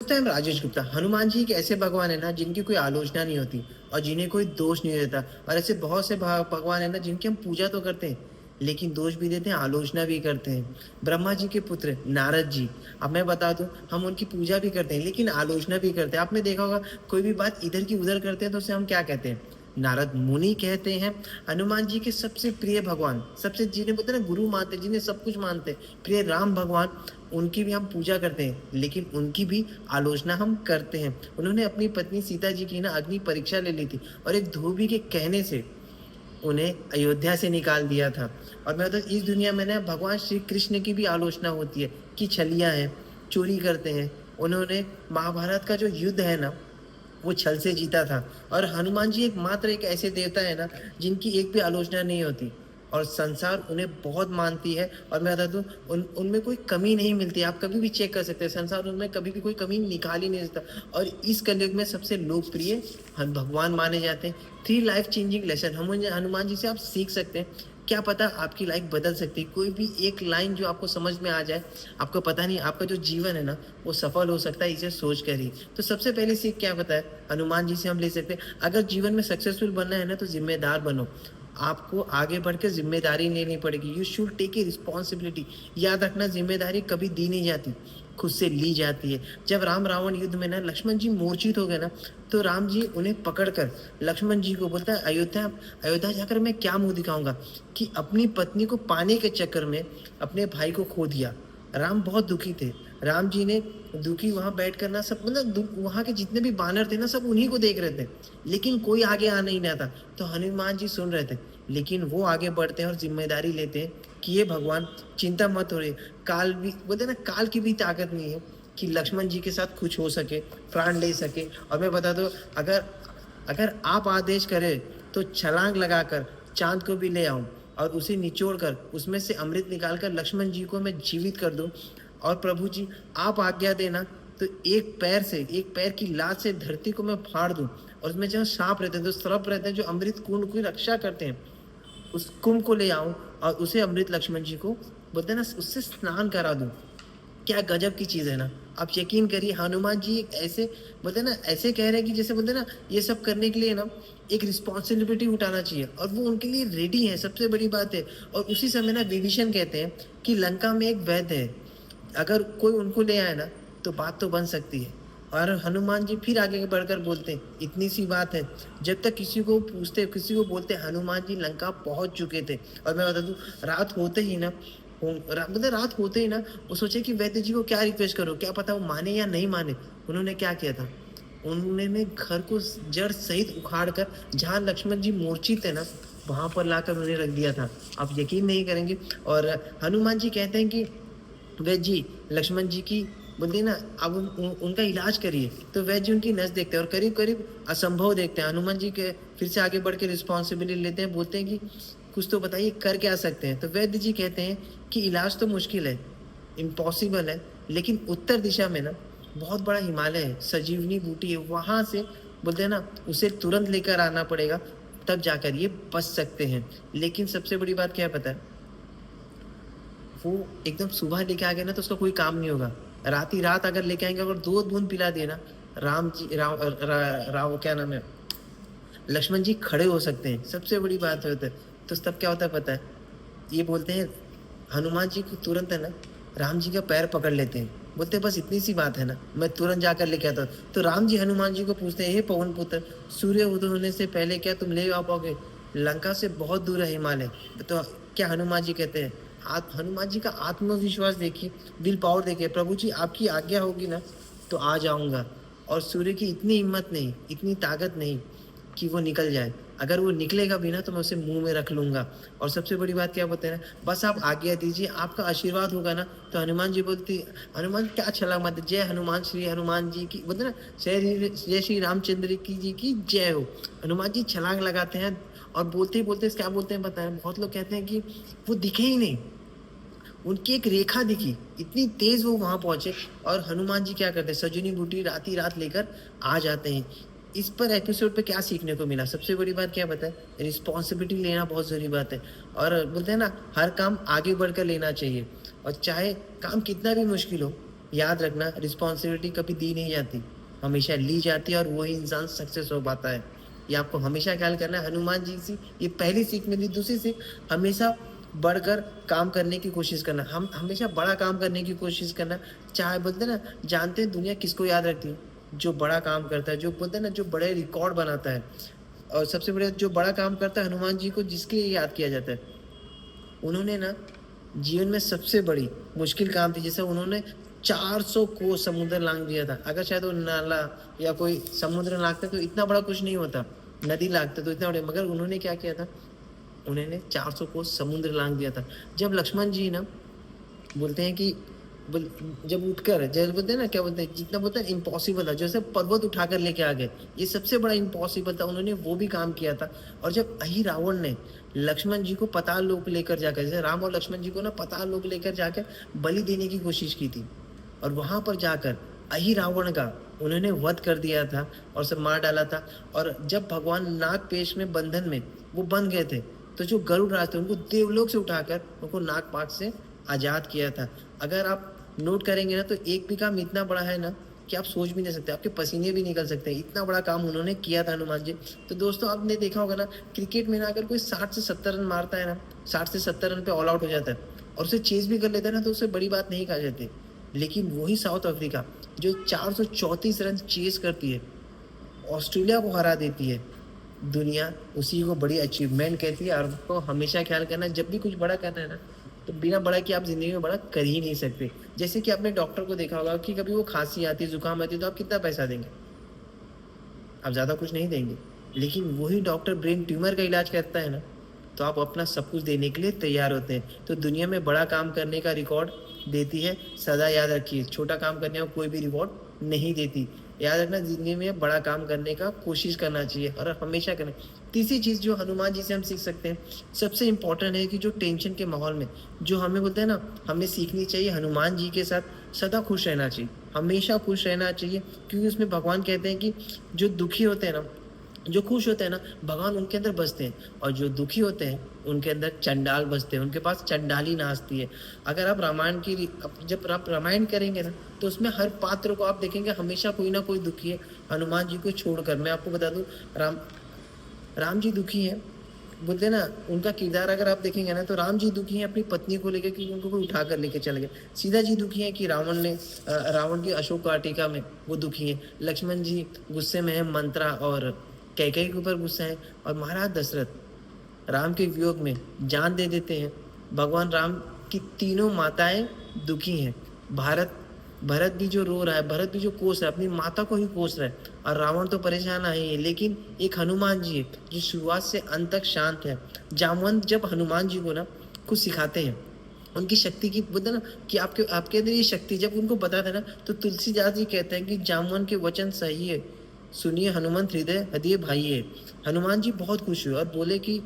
Time Rajesh Gupta. Hanuman ji एक ऐसे भगवान है ना जिनकी कोई आलोचना नहीं होती और जिन्हें कोई दोष नहीं देता। और ऐसे बहुत से भगवान है ना जिनकी हम पूजा तो करते हैं लेकिन दोष भी देते हैं, आलोचना भी करते हैं। ब्रह्मा जी के पुत्र नारद जी, अब मैं बता दूं, हम उनकी पूजा भी करते हैं लेकिन आलोचना भी करते हैं। आपने देखा होगा कोई भी बात इधर की उधर करते हैं तो उसे हम क्या कहते हैं? नारद मुनि कहते हैं। हनुमान जी के सबसे प्रिय भगवान, सबसे जिन्हें बोलते हैं ना गुरु मानते, जिन्हें सब कुछ मानते हैं, प्रिय राम भगवान, उनकी भी हम पूजा करते हैं लेकिन उनकी भी आलोचना हम करते हैं। उन्होंने अपनी पत्नी सीता जी की ना अग्नि परीक्षा ले ली थी और एक धोबी के कहने से उन्हें अयोध्या से निकाल दिया था। और मैं तो इस दुनिया में ना भगवान श्री कृष्ण की भी आलोचना होती है कि छलिया हैं, चोरी करते हैं। उन्होंने महाभारत का जो युद्ध है ना वो छल से जीता था। और हनुमान जी एकमात्र एक ऐसे देवता है ना जिनकी एक भी आलोचना नहीं होती और संसार उन्हें बहुत मानती है। और मैं बता दूं, उनमें कोई कमी नहीं मिलती। आप कभी भी चेक कर सकते हैं, संसार उनमें कभी भी कोई कमी निकाल ही नहीं सकता। और इस कलयुग में सबसे लोकप्रिय हम भगवान माने जाते हैं। 3 लाइफ चेंजिंग लेसन हम हनुमान जी से आप सीख सकते हैं। क्या पता आपकी लाइफ बदल सकती है। कोई भी एक लाइन जो आपको समझ में आ जाए, आपको पता नहीं आपका जो जीवन है ना वो सफल हो सकता है इसे सोच कर ही। तो सबसे पहले सीख क्या पता है हनुमान जी से हम ले सकते हैं? अगर जीवन में सक्सेसफुल बनना है ना तो जिम्मेदार बनो। आपको आगे बढ़कर जिम्मेदारी लेनी पड़ेगी। You should take a responsibility. याद रखना, जिम्मेदारी कभी दी नहीं जाती, खुद से ली जाती है। जब राम रावण युद्ध में ना लक्ष्मण जी मूर्छित हो गए ना तो राम जी उन्हें पकड़कर लक्ष्मण जी को बोलता है, अयोध्या अयोध्या जाकर मैं क्या मुंह दिखाऊंगा कि अपनी पत्नी को पाने के चक्कर में अपने भाई को खो दिया। राम बहुत दुखी थे। राम जी ने दुखी वहां बैठ कर ना सब मतलब वहां के जितने भी बानर थे ना सब उन्हीं को देख रहे थे लेकिन कोई आगे आ नहीं रहा था। तो हनुमान जी सुन रहे थे लेकिन वो आगे बढ़ते हैं और जिम्मेदारी लेते हैं कि ये भगवान चिंता मत हो रही। काल भी बोलते ना, काल की भी ताकत नहीं है कि लक्ष्मण जी के साथ कुछ हो सके, प्राण ले सके। और मैं बता दूं, अगर अगर आप आदेश करें तो छलांग लगाकर चांद को भी ले आऊं और उसे निचोड़ कर उसमें से अमृत निकाल कर लक्ष्मण जी को मैं जीवित कर दूं। और प्रभु जी आप आज्ञा देना तो एक पैर की लात से धरती को मैं फाड़ दूं और उसमें जहाँ सांप रहते हैं, जो सर्प रहते हैं, जो अमृत कुंड की रक्षा करते हैं, उस कुंभ को ले आऊं और उसे अमृत लक्ष्मण जी को बोलते हैं ना उससे स्नान करा दूं। क्या गजब की चीज है ना। आप यकीन करिए हनुमान जी ऐसे बोलते हैं ना, ऐसे कह रहे हैं कि जैसे बोलते हैं ना ये सब करने के लिए ना एक रिस्पॉन्सिबिलिटी उठाना चाहिए और वो उनके लिए रेडी है। सबसे बड़ी बात है। और उसी समय ना विभीषण कहते हैं कि लंका में एक वैद्य है, अगर कोई उनको ले आए ना तो बात तो बन सकती है। और हनुमान जी फिर आगे बढ़कर बोलते हैं, इतनी सी बात है, जब तक किसी को पूछते किसी को बोलते हनुमान जी लंका पहुंच चुके थे। और मैं बता दूं, रात होते ही ना मतलब रात होते ही ना वो सोचे कि वैद्य जी को क्या रिक्वेस्ट करो, क्या पता वो माने या नहीं माने। उन्होंने क्या किया था, उन्होंने घर को जड़ सहित उखाड़ कर जहाँ लक्ष्मण जी मूर्छित थे ना वहां पर लाकर उन्हें रख दिया था। आप यकीन नहीं करेंगे। और हनुमान जी कहते हैं कि वैद्य जी लक्ष्मण जी की बोलते हैं ना अब उनका इलाज करिए। तो वैद्य जी उनकी नस देखते हैं और करीब करीब असंभव देखते हैं। हनुमान जी के फिर से आगे बढ़ के रिस्पॉन्सिबिलिटी लेते हैं, बोलते हैं कि कुछ तो बताइए कर क्या सकते हैं। तो वैद्य जी कहते हैं कि इलाज तो मुश्किल है, इम्पॉसिबल है, लेकिन उत्तर दिशा में ना बहुत बड़ा हिमालय है, संजीवनी बूटी है, वहां से बोलते हैं ना उसे तुरंत लेकर आना पड़ेगा, तब जाकर ये बच सकते हैं। लेकिन सबसे बड़ी बात क्या है पता है, वो एकदम सुबह लेके आ गए ना तो उसका कोई काम नहीं होगा। रात ही रात अगर लेके आएंगे, अगर 2 बूंद पिला दिए ना, राम जी क्या नाम है, लक्ष्मण जी खड़े हो सकते हैं। सबसे बड़ी बात होता है। तो तब क्या होता है पता है, ये बोलते हैं हनुमान जी को तुरंत है ना राम जी का पैर पकड़ लेते हैं, बोलते हैं बस इतनी सी बात है ना, मैं तुरंत जाकर लेके आता हूँ। तो राम जी हनुमान जी को पूछते हैं, हे पवन पुत्र, सूर्य उदय होने से पहले क्या तुम ले आ पाओगे? लंका से बहुत दूर है हिमालय। तो क्या हनुमान जी कहते हैं, हनुमान जी का आत्मविश्वास देखिए, विल पावर देखिए, प्रभु जी आपकी आज्ञा होगी ना तो आ जाऊंगा। और सूर्य की इतनी हिम्मत नहीं, इतनी ताकत नहीं कि वो निकल जाए। अगर वो निकलेगा भी ना तो मैं उसे मुंह में रख लूंगा। और सबसे बड़ी बात क्या बोलते हैं, बस आप आज्ञा दीजिए, आपका आशीर्वाद होगा ना। तो हनुमान जी बोलती, हनुमान क्या छलांग मारते, जय हनुमान श्री हनुमान जी की, बोलते ना जय श्री रामचंद्र की जी की जय हो। हनुमान जी छलांग लगाते हैं और बोलते ही बोलते क्या बोलते हैं पता है, बहुत लोग कहते हैं कि वो दिखे ही नहीं, उनकी एक रेखा दिखी, इतनी तेज वो वहां पहुंचे। और हनुमान जी क्या करते हैं, सजनी बूटी रात ही रात लेकर आ जाते हैं। इस पर एपिसोड पे क्या सीखने को मिला, सबसे बड़ी बात क्या बताए, रिस्पॉन्सिबिलिटी लेना बहुत जरूरी बात है। और बोलते हैं ना हर काम आगे बढ़कर लेना चाहिए और चाहे काम कितना भी मुश्किल हो याद रखना, रिस्पॉन्सिबिलिटी कभी दी नहीं जाती, हमेशा ली जाती है और वही इंसान सक्सेस हो पाता है। ये आपको हमेशा ख्याल करना है। हनुमान जी से ये पहली सीख मिली। दूसरी सीख, हमेशा बढ़कर काम करने की कोशिश करना, हम हमेशा बड़ा काम करने की कोशिश करना। चाहे बोलते ना, जानते हैं दुनिया किसको याद रखती है? जो बड़ा काम करता है, जो बोलते हैं ना, जो बड़े रिकॉर्ड बनाता है। और सबसे बड़े जो बड़ा काम करता है हनुमान जी को जिसके लिए याद किया जाता है, उन्होंने ना जीवन में सबसे बड़ी मुश्किल काम थी, जैसे उन्होंने 400 को समुद्र लांग दिया था। अगर शायद वो नाला या कोई समुद्र लांगते तो इतना बड़ा कुछ नहीं होता, नदी लांगते तो इतना बड़े, मगर उन्होंने क्या किया था, उन्होंने 400 को समुद्र लांग दिया था। जब लक्ष्मण जी ना बोलते हैं कि जब उठकर, जब बोलते हैं ना, क्या बोलते हैं, जितना बोलते हैं इम्पॉसिबल था, जैसे पर्वत उठाकर लेके आ गए, ये सबसे बड़ा इम्पॉसिबल था, उन्होंने वो भी काम किया था। और जब अहि रावण ने लक्ष्मण जी को पाताल लोक लेकर जाकर, जैसे राम और लक्ष्मण जी को ना पाताल लोक लेकर जाकर बलि देने की कोशिश की थी, और वहां पर जाकर अहि रावण का उन्होंने वध कर दिया था और सब मार डाला था। और जब भगवान नागपेश में बंधन में वो बंध गए थे, तो जो गरुड़ राज थे उनको देवलोक से उठाकर उनको नागपाश से आजाद किया था। अगर आप नोट करेंगे ना, तो एक भी काम इतना बड़ा है ना कि आप सोच भी नहीं सकते, आपके पसीने भी निकल सकते हैं, इतना बड़ा काम उन्होंने किया था हनुमान जी। तो दोस्तों, आपने देखा होगा ना, क्रिकेट में ना अगर कोई 60 से 70 रन मारता है ना, 60 से 70 रन पे ऑल आउट हो जाता है और उसे चेज भी कर लेता है ना, तो उसे बड़ी बात नहीं कहा जाती। लेकिन वही साउथ अफ्रीका जो 434 रन चेज करती है, ऑस्ट्रेलिया को हरा देती है, दुनिया उसी को बड़ी अचीवमेंट कहती है। और आपको हमेशा ख्याल करना है, जब भी कुछ बड़ा करना है ना, तो बिना बड़ा कि आप जिंदगी में बड़ा कर ही नहीं सकते। जैसे कि आपने डॉक्टर को देखा होगा कि कभी वो खांसी आती है, जुकाम आती है, तो आप कितना पैसा देंगे? आप ज़्यादा कुछ नहीं देंगे। लेकिन वही डॉक्टर ब्रेन ट्यूमर का इलाज करता है ना, तो आप अपना सब कुछ देने के लिए तैयार होते हैं। तो दुनिया में बड़ा काम करने का रिकॉर्ड देती है, सदा याद रखिए, छोटा काम करने का कोई भी रिकॉर्ड नहीं देती। याद रखना, जिंदगी में बड़ा काम करने का कोशिश करना चाहिए और हमेशा करें। तीसरी चीज़ जो हनुमान जी से हम सीख सकते हैं, सबसे इम्पोर्टेंट है कि जो टेंशन के माहौल में जो हमें बोलते हैं ना, हमें सीखनी चाहिए हनुमान जी के साथ सदा खुश रहना चाहिए, हमेशा खुश रहना चाहिए। क्योंकि उसमें भगवान कहते हैं कि जो दुखी होते हैं ना, जो खुश होते हैं ना, भगवान उनके अंदर बसते हैं, और जो दुखी होते हैं उनके अंदर चंडाल बसते हैं, उनके पास चंडाली नाचती है। अगर आप रामायण की जब आप रामायण करेंगे ना, तो उसमें हर पात्र को आप देखेंगे हमेशा कोई ना कोई दुखी है, हनुमान जी को छोड़कर। मैं आपको बता दूं, राम राम जी दुखी हैं, बोलते हैं ना, उनका किरदार अगर आप देखेंगे ना, तो राम जी दुखी हैं अपनी पत्नी को लेकर कि उनको कोई उठा कर लेके चले गए। सीता जी दुखी हैं कि रावण की अशोक वाटिका में वो दुखी हैं। लक्ष्मण जी गुस्से में है, मंत्रा और कैकेयी के ऊपर गुस्सा है। और महाराज दशरथ राम के वियोग में जान दे देते हैं। भगवान राम की तीनों माताएं दुखी हैं। भरत भी जो रो रहा है, भरत भी जो कोस रहा है, अपनी माता को ही कोस रहा है। और रावण तो परेशान है, लेकिन एक हनुमान जी है जो शुरुआत से अंत तक शांत है। जामवंत जब हनुमान जी को ना कुछ सिखाते हैं, उनकी शक्ति की बोलते ना कि आपके अंदर ये शक्ति जब उनको बताते हैं ना, तो तुलसीदास जी कहते हैं कि जामवंत के वचन सही है, सुनिए हनुमंत हृदय हृदय भाई है। हनुमान जी बहुत खुश हुए और बोले कि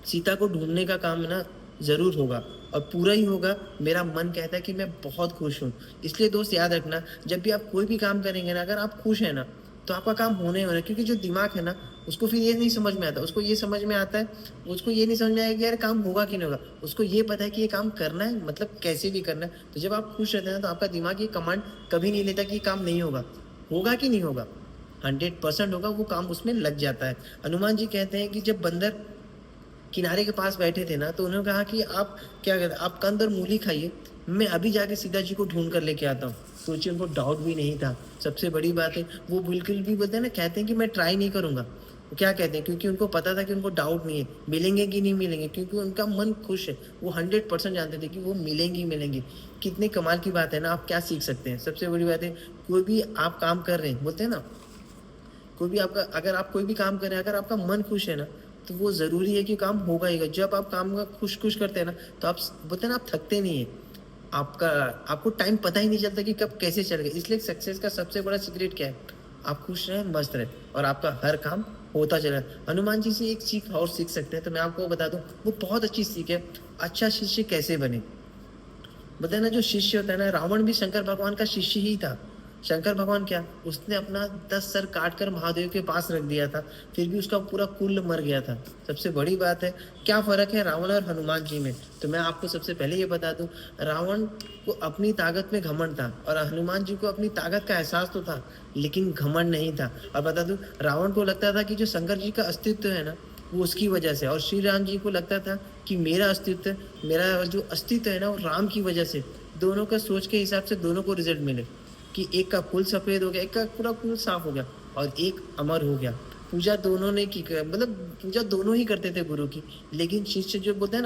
सीता को ढूंढने का काम ना जरूर होगा और पूरा ही होगा। मेरा मन कहता है कि मैं बहुत खुश हूँ। इसलिए दोस्त याद रखना, जब भी आप कोई भी काम करेंगे ना, अगर आप खुश हैं ना, तो आपका काम होने वाला है। क्योंकि जो दिमाग है ना, उसको फिर ये नहीं समझ में आता, उसको ये समझ में आता है, उसको ये नहीं समझ में आएगा कि यार काम होगा कि नहीं होगा। उसको ये पता है कि ये काम करना है, मतलब कैसे भी करना है। तो जब आप खुश रहते हैं तो आपका दिमाग ये कमांड कभी नहीं लेता कि ये काम नहीं होगा, होगा कि नहीं होगा, 100% होगा, वो काम उसमें लग जाता है। हनुमान जी कहते हैं कि जब बंदर किनारे के पास बैठे थे ना, तो उन्होंने कहा कि आप क्या कहते हैं, आप कंद और मूली खाइए, मैं अभी जाके सीता जी को ढूंढ कर लेके आता हूँ। सोचिए, उनको डाउट भी नहीं था। सबसे बड़ी बात है, वो बिल्कुल भी बोलते हैं ना, कहते हैं कि मैं ट्राई नहीं करूंगा। वो क्या कहते हैं, क्योंकि उनको पता था कि उनको डाउट नहीं है मिलेंगे कि नहीं मिलेंगे, क्योंकि उनका मन खुश है। वो 100% जानते थे कि वो मिलेंगी मिलेंगी। कितने कमाल की बात है ना। आप क्या सीख सकते हैं? सबसे बड़ी बात है, कोई भी आप काम कर रहे हैं, बोलते हैं ना, कोई भी आपका, अगर आप कोई भी काम कर रहे हैं, अगर आपका मन खुश है ना, तो वो ज़रूरी है कि काम होगा ही। जब आप काम का खुश खुश करते हैं ना, तो आप बोलते हैं ना, आप थकते नहीं है, आपको टाइम पता ही नहीं चलता कि कब कैसे चल गए। इसलिए सक्सेस का सबसे बड़ा सीक्रेट क्या है? आप खुश रहें, मस्त रहें, और आपका हर काम होता चला। हनुमान जी से एक सीख और सीख सकते हैं, तो मैं आपको बता दूं, वो बहुत अच्छी सीख है। अच्छा शिष्य कैसे बने? बताए ना, जो शिष्य होता है ना, रावण भी शंकर भगवान का शिष्य ही था। शंकर भगवान क्या, उसने अपना 10 सर काट कर महादेव के पास रख दिया था, फिर भी उसका पूरा कुल मर गया था। सबसे बड़ी बात है, क्या फ़र्क है रावण और हनुमान जी में? तो मैं आपको सबसे पहले ये बता दूँ, रावण को अपनी ताकत में घमंड था और हनुमान जी को अपनी ताकत का एहसास तो था, लेकिन घमंड नहीं था। और बता दूँ, रावण को लगता था कि जो शंकर जी का अस्तित्व है ना, वो उसकी वजह से, और श्री राम जी को लगता था कि मेरा जो अस्तित्व है ना, वो राम की वजह से। दोनों का सोच के हिसाब से दोनों को रिज़ल्ट मिले। कि एक का कुल सफ़ेद हो गया, एक का पूरा कुल साफ हो गया और एक अमर हो गया। पूजा दोनों ने की, मतलब पूजा दोनों ही करते थे गुरु की, लेकिन शिष्य जो बोलते हैं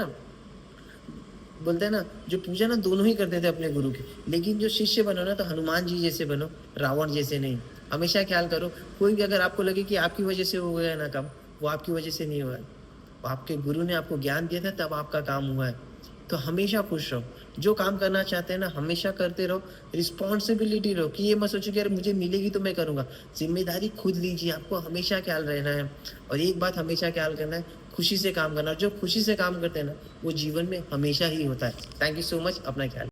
ना, जो पूजा ना दोनों ही करते थे अपने गुरु की, लेकिन जो शिष्य बनो ना, तो हनुमान जी जैसे बनो, रावण जैसे नहीं। हमेशा ख्याल करो, कोई भी अगर आपको लगे कि आपकी वजह से हो गया ना काम, वो आपकी वजह से नहीं हुआ है। वो आपके गुरु ने आपको ज्ञान दिया था, तब आपका काम हुआ है। तो हमेशा खुश रहो, जो काम करना चाहते हैं ना हमेशा करते रहो, रिस्पॉन्सिबिलिटी रहो कि ये मत सोचो कि यार मुझे मिलेगी तो मैं करूँगा। ज़िम्मेदारी खुद लीजिए, आपको हमेशा ख्याल रहना है। और एक बात हमेशा ख्याल करना है, खुशी से काम करना, और जो खुशी से काम करते हैं ना, वो जीवन में हमेशा ही होता है। थैंक यू सो मच, अपना ख्याल